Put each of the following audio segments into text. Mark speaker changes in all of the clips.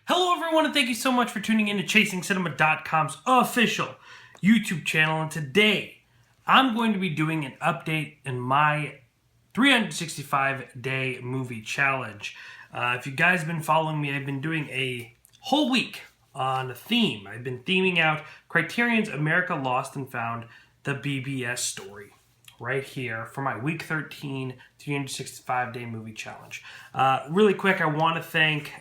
Speaker 1: Hello everyone, and thank you so much for tuning in to ChasingCinema.com's official YouTube channel. And today, I'm going to be doing an update in my 365-day movie challenge. If you guys have been following me, I've been doing a whole week on a theme. I've been theming out Criterion's America Lost and Found, the BBS Story, right here for my week 13 365-day movie challenge. Really quick, I want to thank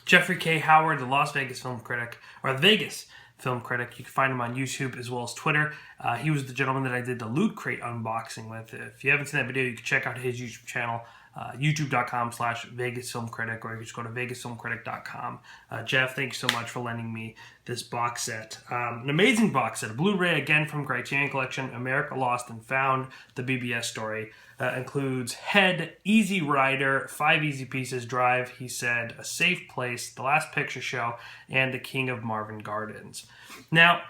Speaker 1: Jeffrey K. Howard, the Las Vegas film critic, or the Vegas film critic. You can find him on YouTube as well as Twitter. He was the gentleman that I did the Loot Crate unboxing with. If you haven't seen that video, you can check out his YouTube channel, youtube.com/Vegas Film Critic, or you can just go to vegasfilmcritic.com. Jeff, thank you so much for lending me this box set. An amazing box set, a Blu-ray again from Criterion Collection, America Lost and Found, the BBS Story. Includes Head, Easy Rider, 5 Easy Pieces, Drive, He Said, A Safe Place, The Last Picture Show, and The King of Marvin Gardens. Now,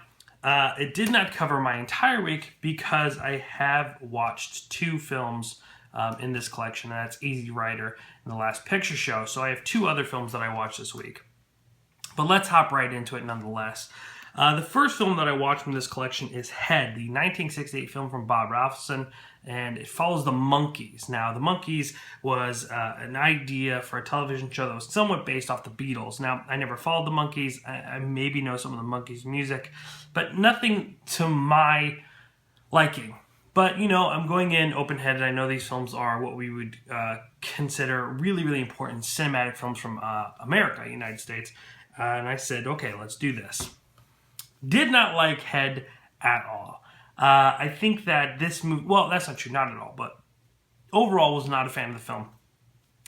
Speaker 1: it did not cover my entire week because I have watched 2 films in this collection, and that's Easy Rider and The Last Picture Show. So I have 2 other films that I watched this week. But let's hop right into it nonetheless. The first film that I watched from this collection is Head, the 1968 film from Bob Rafelson, and it follows the Monkees. Now, the Monkees was an idea for a television show that was somewhat based off the Beatles. Now, I never followed the Monkees. I maybe know some of the Monkees' music, but nothing to my liking. But, you know, I'm going in open-headed. I know these films are what we would consider really, really important cinematic films from America, United States. And I said, okay, let's do this. Did not like Head at all. I think that this movie, well, that's not true, not at all, but overall was not a fan of the film.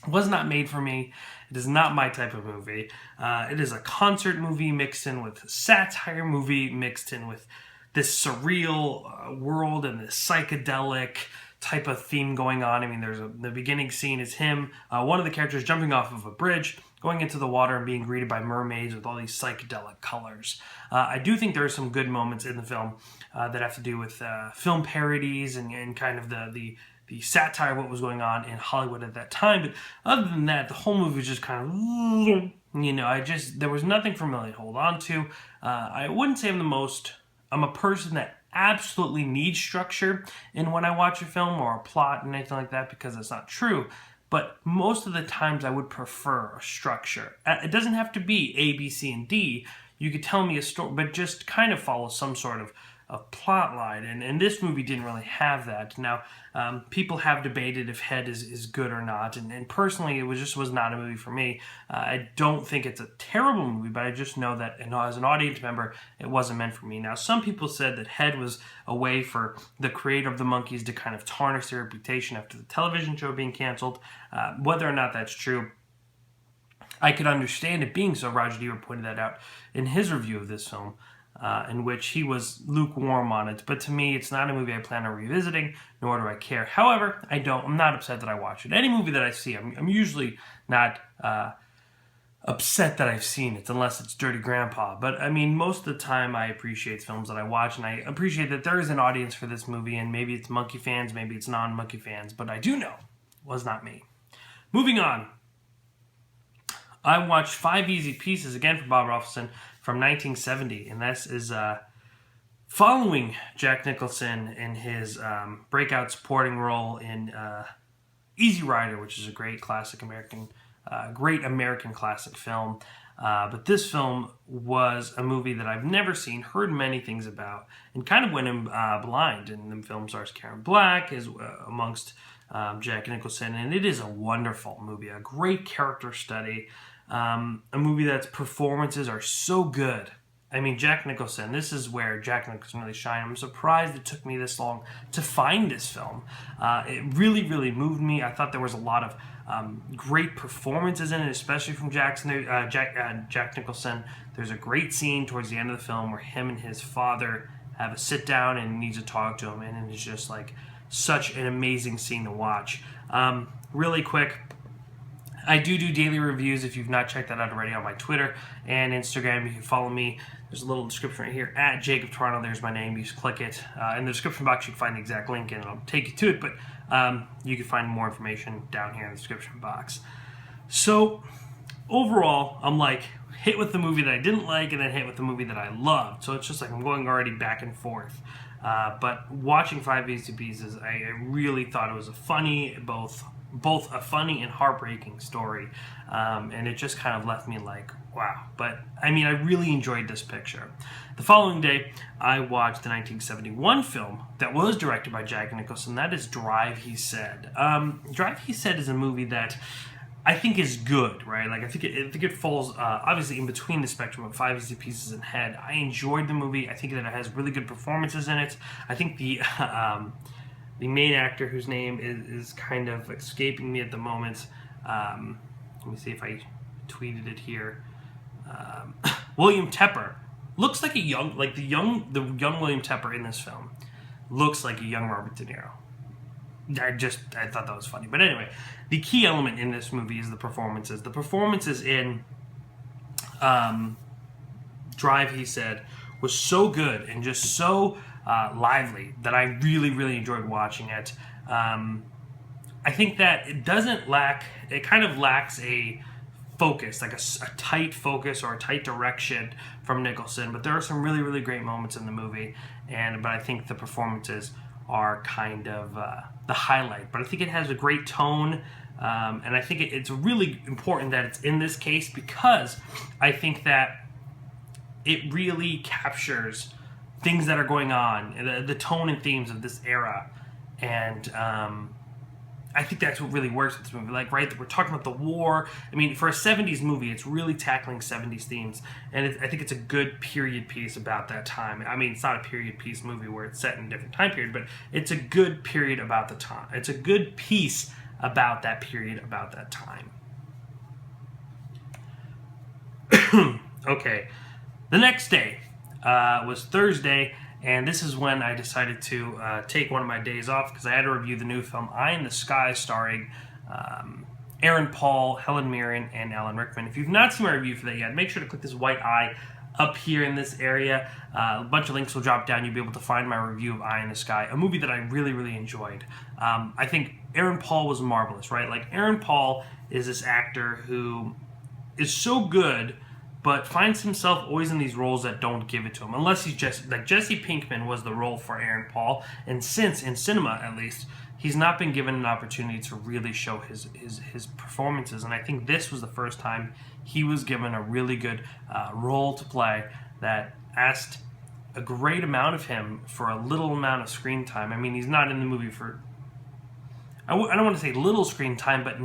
Speaker 1: It was not made for me. It is not my type of movie. It is a concert movie mixed in with a satire movie mixed in with this surreal world and this psychedelic type of theme going on. I mean, the beginning scene is him, one of the characters jumping off of a bridge, going into the water and being greeted by mermaids with all these psychedelic colors. I do think there are some good moments in the film that have to do with film parodies and kind of the satire of what was going on in Hollywood at that time. But other than that, the whole movie was just kind of, you know, there was nothing for me to hold on to. I wouldn't say I'm a person that absolutely needs structure in when I watch a film or a plot and anything like that, because it's not true. But most of the times I would prefer a structure. It doesn't have to be A, B, C, and D. You could tell me a story, but just kind of follow some sort of plot line. And this movie didn't really have that. Now, people have debated if Head is good or not. And personally, it was not a movie for me. I don't think it's a terrible movie, but I just know that as an audience member, it wasn't meant for me. Now, some people said that Head was a way for the creator of the Monkees to kind of tarnish their reputation after the television show being canceled. Whether or not that's true, I could understand it being so. Roger Ebert pointed that out in his review of this film, in which he was lukewarm on it. But to me, it's not a movie I plan on revisiting, nor do I care. However, I'm not upset that I watch it. Any movie that I see, I'm usually not upset that I've seen it, unless it's Dirty Grandpa. But, I mean, most of the time I appreciate films that I watch, and I appreciate that there is an audience for this movie, and maybe it's Monkey fans, maybe it's non-Monkey fans, but I do know it was not me. Moving on. I watched 5 Easy Pieces, again from Bob Rafelson, from 1970, and this is following Jack Nicholson in his breakout supporting role in Easy Rider, which is a great American classic film. But this film was a movie that I've never seen, heard many things about, and kind of went in blind. And the film stars Karen Black amongst Jack Nicholson, and it is a wonderful movie, a great character study. A movie that's performances are so good. I mean, Jack Nicholson, this is where Jack Nicholson really shined. I'm surprised it took me this long to find this film. It really, really moved me. I thought there was a lot of great performances in it, especially from Jack Nicholson. There's a great scene towards the end of the film where him and his father have a sit down and needs to talk to him, and it's just like such an amazing scene to watch. Really quick, I do daily reviews. If you've not checked that out already, on my Twitter and Instagram, you can follow me. There's a little description right here, at Jacob Tiranno. There's my name. You just click it. In the description box, you can find the exact link, and it'll take you to it. But you can find more information down here in the description box. So, overall, I'm like hit with the movie that I didn't like and then hit with the movie that I loved. So it's just like I'm going already back and forth. But watching Five Easy Pieces, I really thought it was a funny, both a funny and heartbreaking story, and it just kind of left me like, wow. But I mean, I really enjoyed this picture. The following day, I watched the 1971 film that was directed by Jack Nicholson. That is Drive, He Said. Drive, He Said is a movie that I think is good, right? Like I think it falls obviously in between the spectrum of Five Easy Pieces and Head. I enjoyed the movie. I think that it has really good performances in it. I think the main actor, whose name is kind of escaping me at the moment. Let me see if I tweeted it here. William Tepper looks like the young William Tepper in this film looks like a young Robert De Niro. I thought that was funny. But anyway, the key element in this movie is the performances. The performances in Drive, He Said, was so good and just so lively that I really, really enjoyed watching it. I think that it kind of lacks a focus, like a tight focus or a tight direction from Nicholson. But there are some really, really great moments in the movie. But I think the performances are kind of the highlight. But I think it has a great tone, and I think it's really important that it's in this case because I think that it really captures things that are going on, the tone and themes of this era, and I think that's what really works with this movie. Like, right, we're talking about the war. I mean, for a 70s movie, it's really tackling 70s themes, and I think it's a good period piece about that time. I mean, it's not a period piece movie where it's set in a different time period, but it's a good period about the time. It's a good piece about that period, about that time. Okay, the next day was Thursday, and this is when I decided to take one of my days off because I had to review the new film Eye in the Sky, starring Aaron Paul, Helen Mirren, and Alan Rickman. If you've not seen my review for that yet, make sure to click this white eye up here in this area. A bunch of links will drop down. You'll be able to find my review of Eye in the Sky, a movie that I really, really enjoyed. I think Aaron Paul was marvelous, right? Like, Aaron Paul is this actor who is so good but finds himself always in these roles that don't give it to him. Unless he's Jesse Pinkman was the role for Aaron Paul, and since, in cinema at least, he's not been given an opportunity to really show his performances. And I think this was the first time he was given a really good role to play that asked a great amount of him for a little amount of screen time. I mean, he's not in the movie for, I don't want to say little screen time, but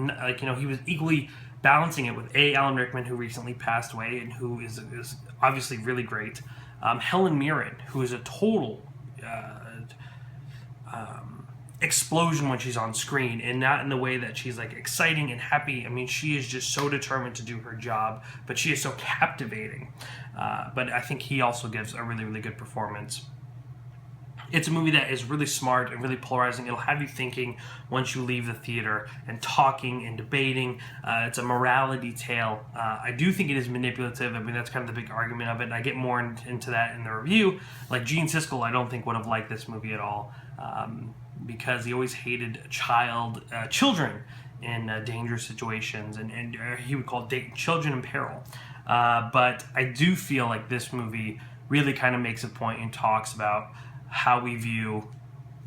Speaker 1: he was equally balancing it with Alan Rickman, who recently passed away and who is obviously really great. Helen Mirren, who is a total explosion when she's on screen, and not in the way that she's like exciting and happy. I mean, she is just so determined to do her job, but she is so captivating. But I think he also gives a really, really good performance. It's a movie that is really smart and really polarizing. It'll have you thinking once you leave the theater and talking and debating. It's a morality tale. I do think it is manipulative. I mean, that's kind of the big argument of it. And I get more into that in the review. Like Gene Siskel, I don't think would have liked this movie at all because he always hated children in dangerous situations, and he would call children in peril. But I do feel like this movie really kind of makes a point and talks about how we view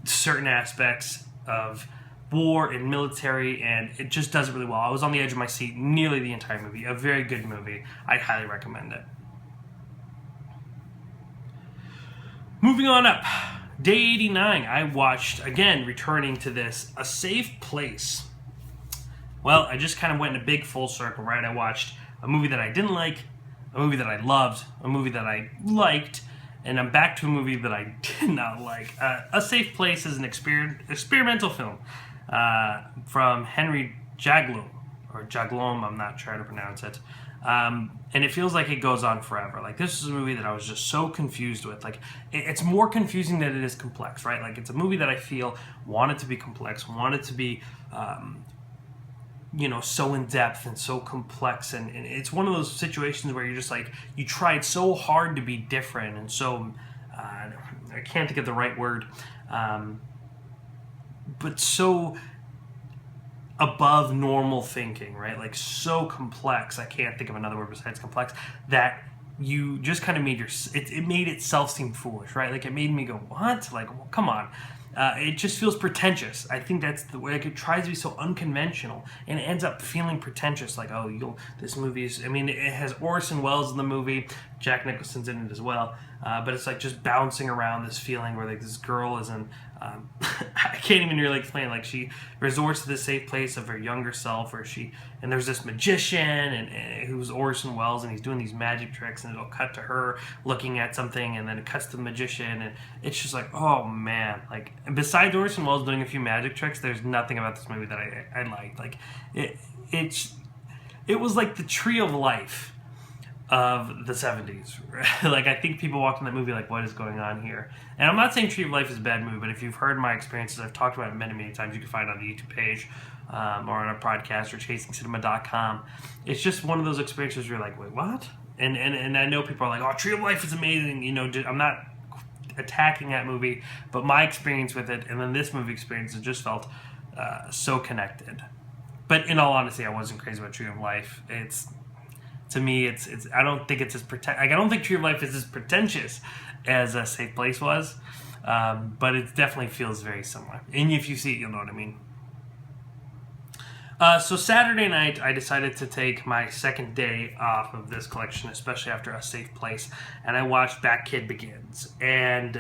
Speaker 1: certain aspects of war and military, and it just does it really well. I was on the edge of my seat nearly the entire movie. A very good movie. I highly recommend it. Moving on up. Day 89, I watched, again, returning to this, A Safe Place. Well, I just kind of went in a big full circle, right? I watched a movie that I didn't like, a movie that I loved, a movie that I liked, and I'm back to a movie that I did not like. A Safe Place is an experimental film from Henry Jaglom, or Jaglom, I'm not trying to pronounce it. And it feels like it goes on forever. Like, this is a movie that I was just so confused with. Like, it's more confusing than it is complex, right? Like, it's a movie that I feel wanted to be complex, wanted to be so in depth and so complex, and it's one of those situations where you're just like, you tried so hard to be different, and so I can't think of the right word, but so above normal thinking, right? Like so complex. I can't think of another word besides complex, that you just kind of made it made itself seem foolish, right? Like it made me go, what? Like, well, come on. It just feels pretentious. I think that's the way. Like it tries to be so unconventional, and it ends up feeling pretentious. Like, oh, this movie's. I mean, it has Orson Welles in the movie. Jack Nicholson's in it as well. But it's like just bouncing around this feeling where like this girl is in. I can't even really explain. Like she resorts to the safe place of her younger self, where and there's this magician and who's Orson Welles, and he's doing these magic tricks, and it'll cut to her looking at something, and then it cuts to the magician, and it's just like, oh man, like besides Orson Welles doing a few magic tricks, there's nothing about this movie that I liked. Like it was like the Tree of Life of the 70s. Like I think people walked in that movie like, what is going on here? And I'm not saying Tree of Life is a bad movie, but if you've heard my experiences, I've talked about it many times. You can find it on the YouTube page or on our podcast or chasingcinema.com. It's just one of those experiences where you're like, wait, what? And I know people are like, oh, Tree of Life is amazing. You know, I'm not attacking that movie, but my experience with it and then this movie experience, it just felt so connected. But in all honesty, I wasn't crazy about Tree of Life. To me, it's. I don't think it's as I don't think Tree of Life is as pretentious as A Safe Place was, but it definitely feels very similar. And if you see it, you'll know what I mean. So Saturday night, I decided to take my second day off of this collection, especially after A Safe Place, and I watched Batkid Begins. And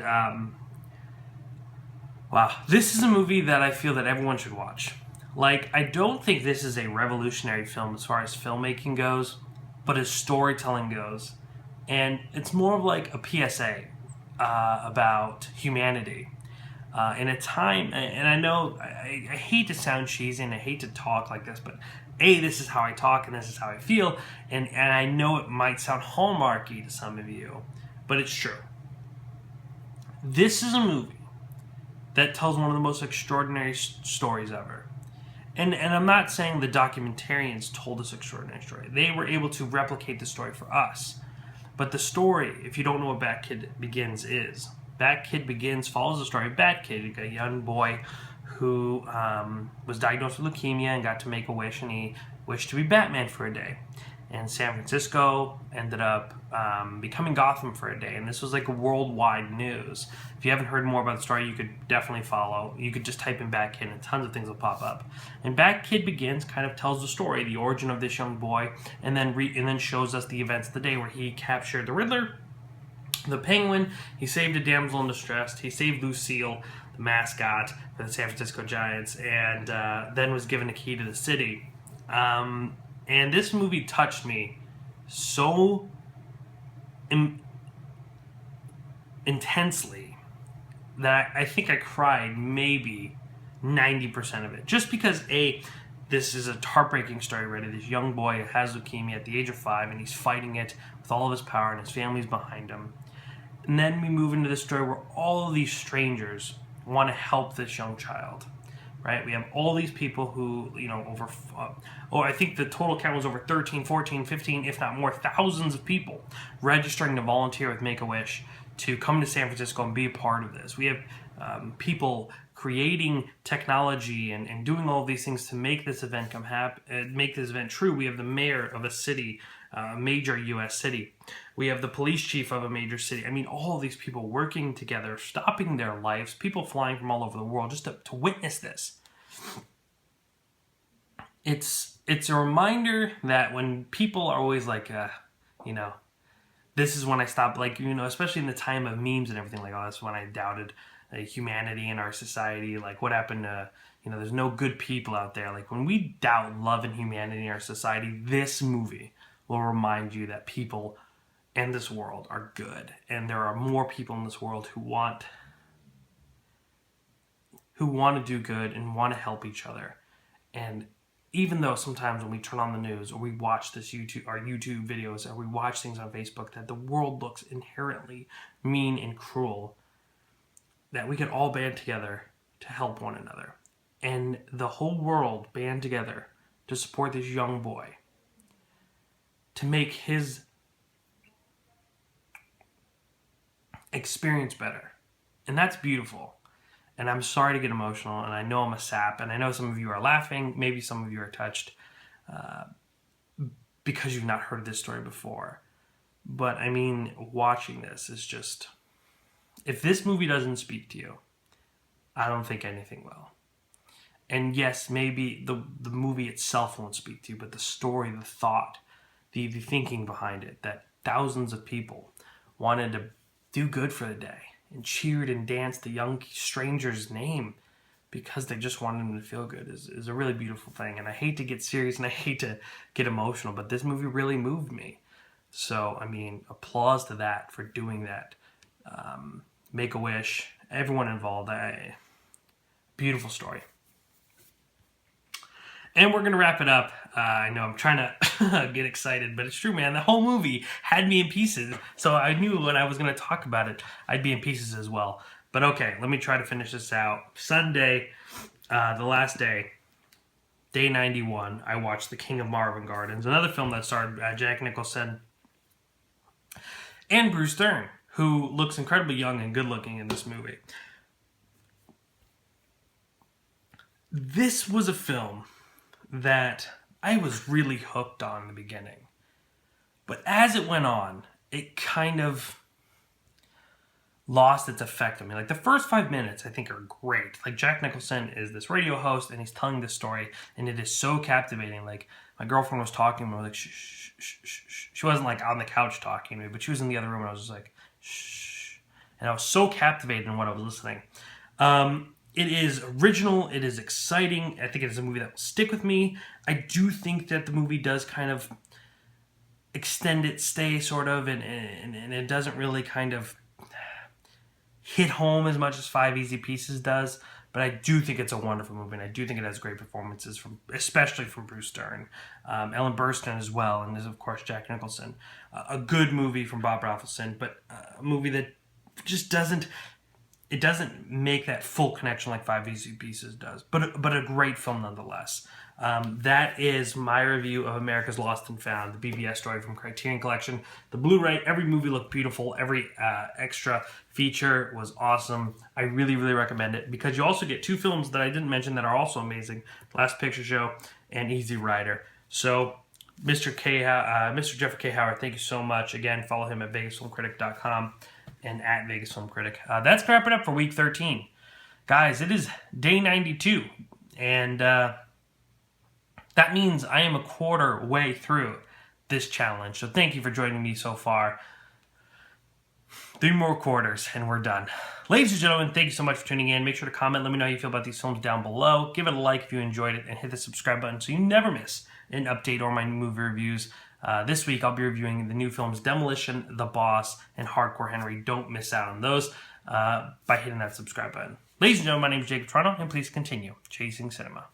Speaker 1: wow, this is a movie that I feel that everyone should watch. Like, I don't think this is a revolutionary film as far as filmmaking goes, but as storytelling goes. And it's more of like a PSA about humanity. In a time, and I know I hate to sound cheesy and I hate to talk like this, but this is how I talk and this is how I feel, and I know it might sound hallmarky to some of you, but it's true. This is a movie that tells one of the most extraordinary stories ever. And I'm not saying the documentarians told this extraordinary story. They were able to replicate the story for us. But the story, if you don't know what Batkid Begins is, Batkid Begins follows the story of Batkid, a young boy who was diagnosed with leukemia and got to make a wish, and he wished to be Batman for a day. And San Francisco ended up becoming Gotham for a day, and this was like worldwide news. If you haven't heard more about the story, you could definitely follow. You could just type in Batkid and tons of things will pop up. And Batkid Begins kind of tells the story, the origin of this young boy, and then shows us the events of the day where he captured the Riddler, the Penguin, he saved a damsel in distress, he saved Lucille, the mascot for the San Francisco Giants, and then was given a key to the city. And this movie touched me so intensely that I think I cried maybe 90% of it. Just because, this is a heartbreaking story, right? This young boy has leukemia at the age of 5, and he's fighting it with all of his power, and his family's behind him. And then we move into the story where all of these strangers want to help this young child. Right? We have all these people who, I think the total count was over 13, 14, 15, if not more, thousands of people registering to volunteer with Make-A-Wish to come to San Francisco and be a part of this. We have people creating technology and doing all of these things to make this event make this event true. We have the mayor of a city, a major U.S. city. We have the police chief of a major city. I mean, all of these people working together, stopping their lives, people flying from all over the world just to witness this. It's a reminder that when people are always like, this is when I stopped, especially in the time of memes and everything, like, oh, that's when I doubted humanity in our society. Like, what happened to, there's no good people out there. Like, when we doubt love and humanity in our society, this movie will remind you that people in this world are good, and there are more people in this world who want to do good and want to help each other. And even though sometimes when we turn on the news or we watch our YouTube videos or we watch things on Facebook that the world looks inherently mean and cruel, that we can all band together to help one another. And the whole world band together to support this young boy, to make his experience better. And that's beautiful. And I'm sorry to get emotional, and I know I'm a sap, and I know some of you are laughing, maybe some of you are touched because you've not heard this story before. But I mean, watching this is just, if this movie doesn't speak to you, I don't think anything will. And yes, maybe the movie itself won't speak to you, but the story, the thought, the thinking behind it, that thousands of people wanted to do good for the day and cheered and danced the young stranger's name because they just wanted him to feel good is a really beautiful thing. And I hate to get serious and I hate to get emotional, but this movie really moved me. So, I mean, applause to that for doing that. Make-A-Wish, everyone involved. Beautiful story. And we're going to wrap it up. I know I'm trying to get excited, but it's true, man. The whole movie had me in pieces. So I knew when I was going to talk about it, I'd be in pieces as well. But okay, let me try to finish this out. Sunday, the last day, day 91, I watched The King of Marvin Gardens, another film that starred Jack Nicholson and Bruce Dern, who looks incredibly young and good looking in this movie. This was a film that I was really hooked on in the beginning. But as it went on, it kind of lost its effect on me. Like the first 5 minutes, I think, are great. Like Jack Nicholson is this radio host and he's telling this story, and it is so captivating. Like my girlfriend was talking to me, like shh, shh, shh, shh, shh. She wasn't like on the couch talking to me, but she was in the other room, and I was just like shh, and I was so captivated in what I was listening. It is original. It is exciting. I think it is a movie that will stick with me. I do think that the movie does kind of extend its stay, sort of, and it doesn't really kind of hit home as much as Five Easy Pieces does. But I do think it's a wonderful movie, and I do think it has great performances, especially from Bruce Dern. Ellen Burstyn as well, and there's, of course, Jack Nicholson. A good movie from Bob Rafelson, but a movie that just doesn't make that full connection like Five Easy Pieces does, but a great film nonetheless. That is my review of America's Lost and Found, the BBS Story from Criterion Collection. The Blu-ray, every movie looked beautiful. Every extra feature was awesome. I really, really recommend it because you also get two films that I didn't mention that are also amazing: Last Picture Show and Easy Rider. So, Mr. Jeffrey K. Howard, thank you so much. Again, follow him at VegasFilmCritic.com. and at Vegas Film Critic. That's going to wrap it up for week 13. Guys, it is day 92, and that means I am a quarter way through this challenge. So thank you for joining me so far. 3 more quarters, and we're done. Ladies and gentlemen, thank you so much for tuning in. Make sure to comment. Let me know how you feel about these films down below. Give it a like if you enjoyed it, and hit the subscribe button so you never miss an update or my movie reviews. This week, I'll be reviewing the new films Demolition, The Boss, and Hardcore Henry. Don't miss out on those by hitting that subscribe button. Ladies and gentlemen, my name is Jacob Tiranno, and please continue chasing cinema.